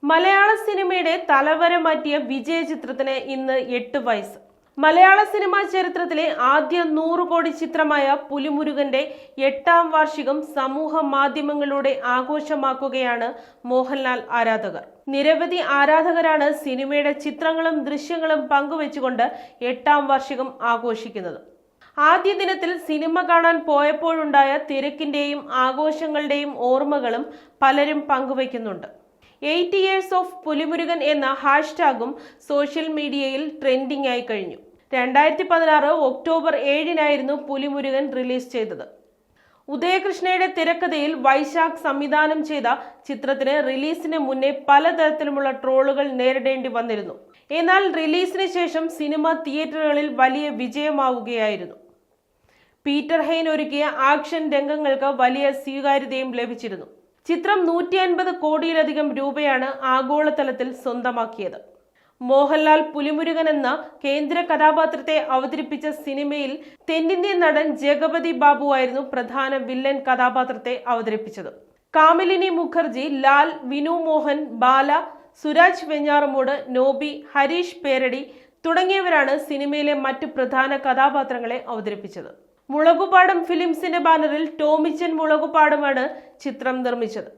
മലയാള സിനിമയുടെ തലവര മാറ്റിയ വിജയ ചിത്രത്തിന് ഇന്ന് 8 വയസ്സ്. മലയാള സിനിമാ ചരിത്രത്തിലെ ആദ്യ 100 കോടി ചിത്രമായ പുലിമുരുകന്റെ 8ാം വാർഷികം സമൂഹ മാധ്യമങ്ങളിലൂടെ ആഘോഷമാക്കുകയാണ് മോഹൻലാൽ ആരാധകർ. നിരവധി ആരാധകരാണ് സിനിമയുടെ ചിത്രങ്ങളും ദൃശ്യങ്ങളും പങ്കുവെച്ചുകൊണ്ട് 8ാം വാർഷികം ആഘോഷിക്കുന്നത്. ആദ്യ ദിനത്തിൽ സിനിമ കാണാൻ പോയപ്പോഴുണ്ടായ തിരക്കിന്റെയും ആഘോഷങ്ങളുടെയും ഓർമ്മകളും പലരും പങ്കുവയ്ക്കുന്നുണ്ട്. 8 years ഓഫ് പുലിമുരുകൻ എന്ന ഹാഷ്ടാഗും സോഷ്യൽ മീഡിയയിൽ ട്രെൻഡിംഗ് ആയി കഴിഞ്ഞു. 2016 ഒക്ടോബർ 7-നായിരുന്നു പുലിമുരുകൻ റിലീസ് ചെയ്തത്. ഉദയകൃഷ്ണയുടെ തിരക്കഥയിൽ വൈശാഖ് സംവിധാനം ചെയ്ത ചിത്രത്തിന് റിലീസിന് മുന്നേ പലതരത്തിലുമുള്ള ട്രോളുകൾ നേരിടേണ്ടി വന്നിരുന്നു. എന്നാൽ റിലീസിന് ശേഷം സിനിമ തിയേറ്ററുകളിൽ വലിയ വിജയമാവുകയായിരുന്നു. പീറ്റർ ഹെയ്ൻ ഒരുക്കിയ ആക്ഷൻ രംഗങ്ങൾക്ക് വലിയ സ്വീകാര്യതയും ലഭിച്ചിരുന്നു. ചിത്രം 150 കോടിയിലധികം രൂപയാണ് ആഗോളതലത്തിൽ സ്വന്തമാക്കിയത്. മോഹൻലാൽ പുലിമുരുകൻ എന്ന കേന്ദ്ര കഥാപാത്രത്തെ അവതരിപ്പിച്ച സിനിമയിൽ തെന്നിന്ത്യൻ നടൻ ജഗപതി ബാബു ആയിരുന്നു പ്രധാന വില്ലൻ കഥാപാത്രത്തെ അവതരിപ്പിച്ചത്. കാമിലിനി മുഖർജി, ലാൽ, വിനു മോഹൻ, ബാല, സുരാജ് വെഞ്ഞാറമൂട്, നോബി, ഹരീഷ് പേരടി തുടങ്ങിയവരാണ് സിനിമയിലെ മറ്റ് പ്രധാന കഥാപാത്രങ്ങളെ അവതരിപ്പിച്ചത്. മുളകുപാടം ഫിലിംസിന്റെ ബാനറിൽ ടോമിച്ചൻ മുളകുപാടമാണ് ചിത്രം നിർമ്മിച്ചത്.